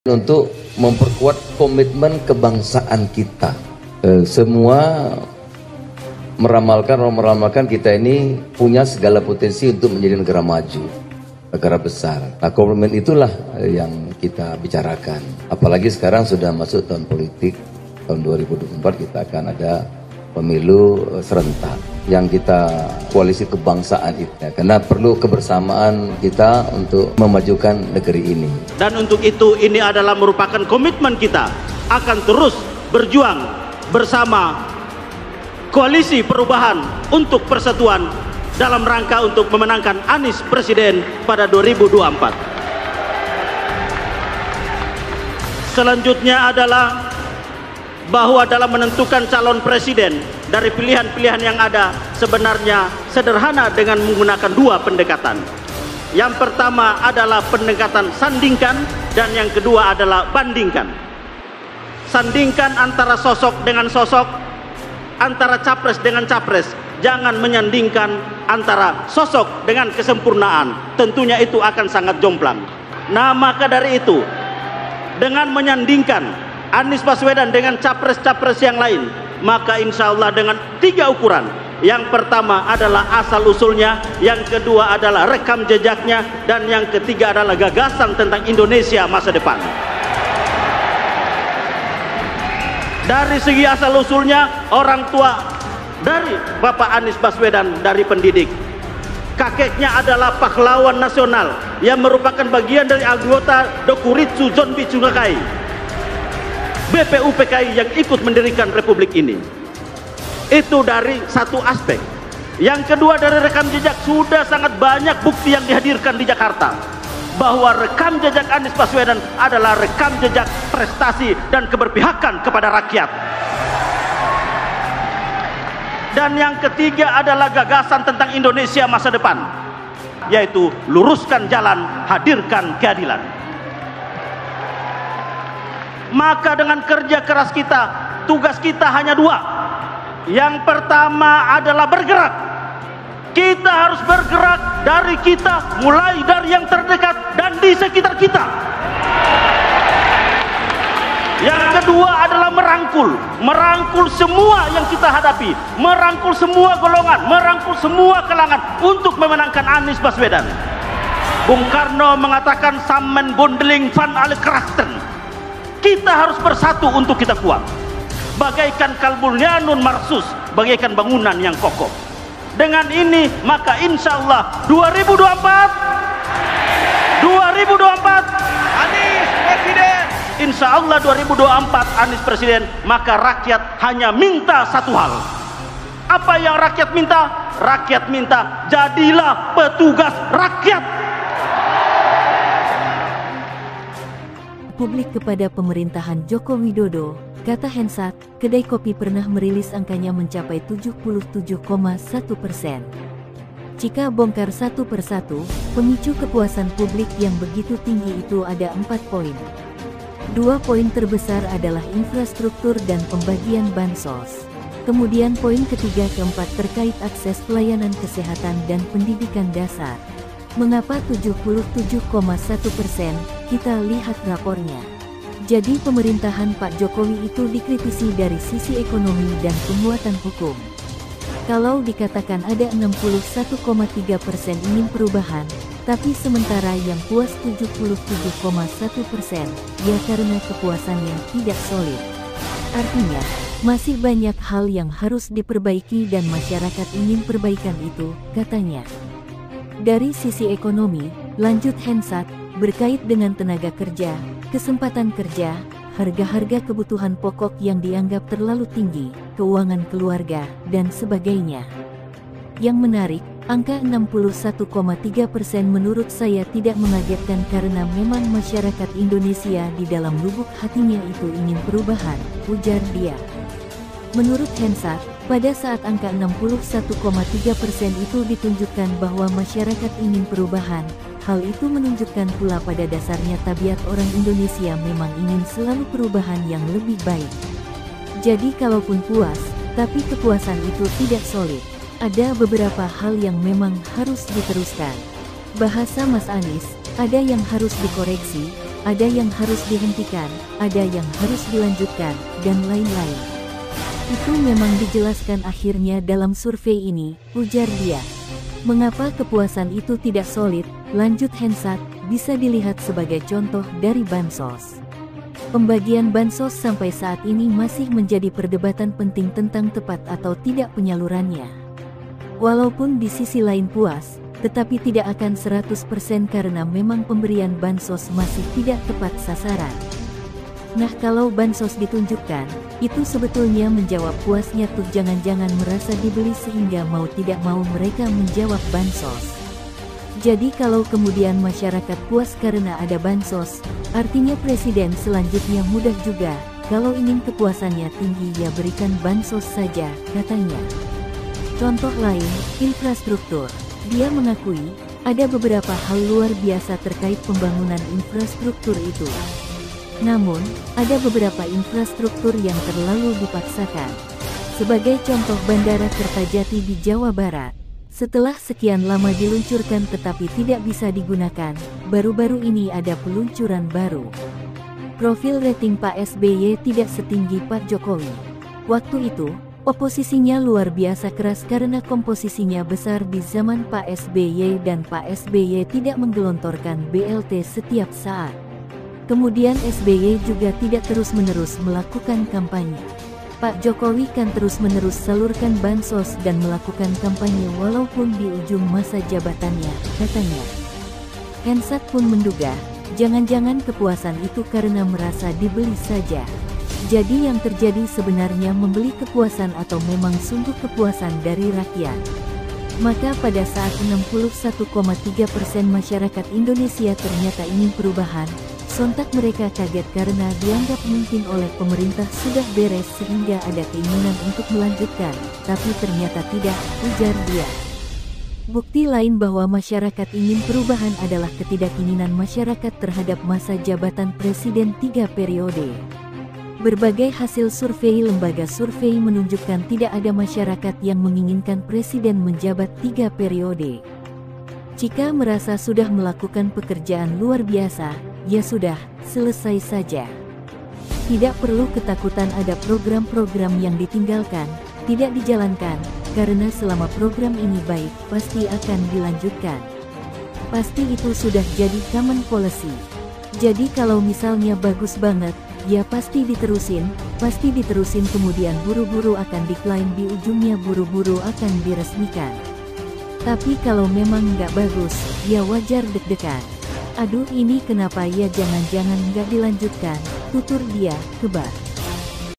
untuk memperkuat komitmen kebangsaan kita. Semua meramalkan kita ini punya segala potensi untuk menjadi negara maju, negara besar. Nah, komitmen itulah yang kita bicarakan. Apalagi sekarang sudah masuk tahun politik, tahun 2024 kita akan ada pemilu serentak yang kita koalisi kebangsaan itu, karena perlu kebersamaan kita untuk memajukan negeri ini. Dan untuk itu ini adalah merupakan komitmen kita akan terus berjuang bersama koalisi perubahan untuk persatuan dalam rangka untuk memenangkan Anies Presiden pada 2024. Selanjutnya adalah bahwa dalam menentukan calon presiden dari pilihan-pilihan yang ada sebenarnya sederhana dengan menggunakan dua pendekatan. Yang pertama adalah pendekatan sandingkan dan yang kedua adalah bandingkan. Sandingkan antara sosok dengan sosok, antara capres dengan capres. Jangan menyandingkan antara sosok dengan kesempurnaan. Tentunya itu akan sangat jomplang. Nah, maka dari itu dengan menyandingkan Anies Baswedan dengan capres-capres yang lain, maka insya Allah dengan tiga ukuran. Yang pertama adalah asal-usulnya, yang kedua adalah rekam jejaknya, dan yang ketiga adalah gagasan tentang Indonesia masa depan. Dari segi asal-usulnya, orang tua dari Bapak Anies Baswedan dari pendidik. Kakeknya adalah pahlawan nasional yang merupakan bagian dari anggota Dokuritsu Zonbi Tsugakai, BPUPKI yang ikut mendirikan republik ini. Itu dari satu aspek. Yang kedua, dari rekam jejak sudah sangat banyak bukti yang dihadirkan di Jakarta bahwa rekam jejak Anies Baswedan adalah rekam jejak prestasi dan keberpihakan kepada rakyat. Dan yang ketiga adalah gagasan tentang Indonesia masa depan, yaitu luruskan jalan, hadirkan keadilan. Maka dengan kerja keras kita, tugas kita hanya dua. Yang pertama adalah bergerak. Kita harus bergerak dari kita, mulai dari yang terdekat dan di sekitar kita. Yang kedua adalah merangkul semua yang kita hadapi, merangkul semua golongan, merangkul semua kalangan untuk memenangkan Anies Baswedan. Bung Karno mengatakan Sammen Bondeling van alle krachten. Kita harus bersatu untuk kita kuat. Bagaikan kalbulnyanun marsus, bagaikan bangunan yang kokoh. Dengan ini maka insya Allah 2024 Anies Presiden. Insya Allah 2024 Anies Presiden. Maka rakyat hanya minta satu hal. Apa yang rakyat minta? Rakyat minta jadilah petugas rakyat. Publik kepada pemerintahan Joko Widodo, kata Hensat, kedai kopi pernah merilis angkanya mencapai 77,1%. Jika bongkar satu persatu, pemicu kepuasan publik yang begitu tinggi itu ada 4 poin. 2 poin terbesar adalah infrastruktur dan pembagian bansos. Kemudian poin ketiga keempat terkait akses pelayanan kesehatan dan pendidikan dasar. Mengapa 77,1%? Kita lihat rapornya. Jadi pemerintahan Pak Jokowi itu dikritisi dari sisi ekonomi dan penguatan hukum. Kalau dikatakan ada 61,3% ingin perubahan, tapi sementara yang puas 77,1%, ya karena kepuasan yang tidak solid. Artinya, masih banyak hal yang harus diperbaiki dan masyarakat ingin perbaikan itu, katanya. Dari sisi ekonomi, lanjut Hensat, berkait dengan tenaga kerja, kesempatan kerja, harga-harga kebutuhan pokok yang dianggap terlalu tinggi, keuangan keluarga, dan sebagainya. Yang menarik, angka 61,3% menurut saya tidak mengagetkan karena memang masyarakat Indonesia di dalam lubuk hatinya itu ingin perubahan, ujar dia. Menurut Hensat, pada saat angka 61,3% itu ditunjukkan bahwa masyarakat ingin perubahan, hal itu menunjukkan pula pada dasarnya tabiat orang Indonesia memang ingin selalu perubahan yang lebih baik. Jadi kalaupun puas, tapi kepuasan itu tidak solid, ada beberapa hal yang memang harus diteruskan. Bahasa Mas Anies, ada yang harus dikoreksi, ada yang harus dihentikan, ada yang harus dilanjutkan, dan lain-lain. Itu memang dijelaskan akhirnya dalam survei ini, ujar dia. Mengapa kepuasan itu tidak solid, lanjut Hensat, bisa dilihat sebagai contoh dari bansos. Pembagian bansos sampai saat ini masih menjadi perdebatan penting tentang tepat atau tidak penyalurannya. Walaupun di sisi lain puas, tetapi tidak akan 100% karena memang pemberian bansos masih tidak tepat sasaran. Nah, kalau bansos ditunjukkan, itu sebetulnya menjawab puasnya tuh, jangan-jangan merasa dibeli sehingga mau tidak mau mereka menjawab bansos. Jadi kalau kemudian masyarakat puas karena ada bansos, artinya presiden selanjutnya mudah juga, kalau ingin kepuasannya tinggi ya berikan bansos saja, katanya. Contoh lain, infrastruktur. Dia mengakui, ada beberapa hal luar biasa terkait pembangunan infrastruktur itu. Namun, ada beberapa infrastruktur yang terlalu dipaksakan. Sebagai contoh Bandara Kertajati di Jawa Barat. Setelah sekian lama diluncurkan tetapi tidak bisa digunakan, baru-baru ini ada peluncuran baru. Profil rating Pak SBY tidak setinggi Pak Jokowi. Waktu itu, oposisinya luar biasa keras karena komposisinya besar di zaman Pak SBY dan Pak SBY tidak menggelontorkan BLT setiap saat. Kemudian SBY juga tidak terus-menerus melakukan kampanye. Pak Jokowi kan terus-menerus salurkan bansos dan melakukan kampanye walaupun di ujung masa jabatannya, katanya. Hensat pun menduga, jangan-jangan kepuasan itu karena merasa dibeli saja. Jadi yang terjadi sebenarnya membeli kepuasan atau memang sungguh kepuasan dari rakyat. Maka pada saat 61,3% masyarakat Indonesia ternyata ingin perubahan, sontak mereka kaget karena dianggap mungkin oleh pemerintah sudah beres sehingga ada keinginan untuk melanjutkan, tapi ternyata tidak, ujar dia. Bukti lain bahwa masyarakat ingin perubahan adalah ketidakinginan masyarakat terhadap masa jabatan presiden 3 periode. Berbagai hasil survei lembaga survei menunjukkan tidak ada masyarakat yang menginginkan presiden menjabat 3 periode. Jika merasa sudah melakukan pekerjaan luar biasa, ya sudah, selesai saja. Tidak perlu ketakutan ada program-program yang ditinggalkan, tidak dijalankan, karena selama program ini baik, pasti akan dilanjutkan. Pasti itu sudah jadi common policy. Jadi kalau misalnya bagus banget, ya pasti diterusin kemudian buru-buru akan decline di ujungnya buru-buru akan diresmikan. Tapi kalau memang nggak bagus, ya wajar deg-degan. Aduh ini kenapa ya jangan-jangan nggak dilanjutkan, tutur dia, kebak.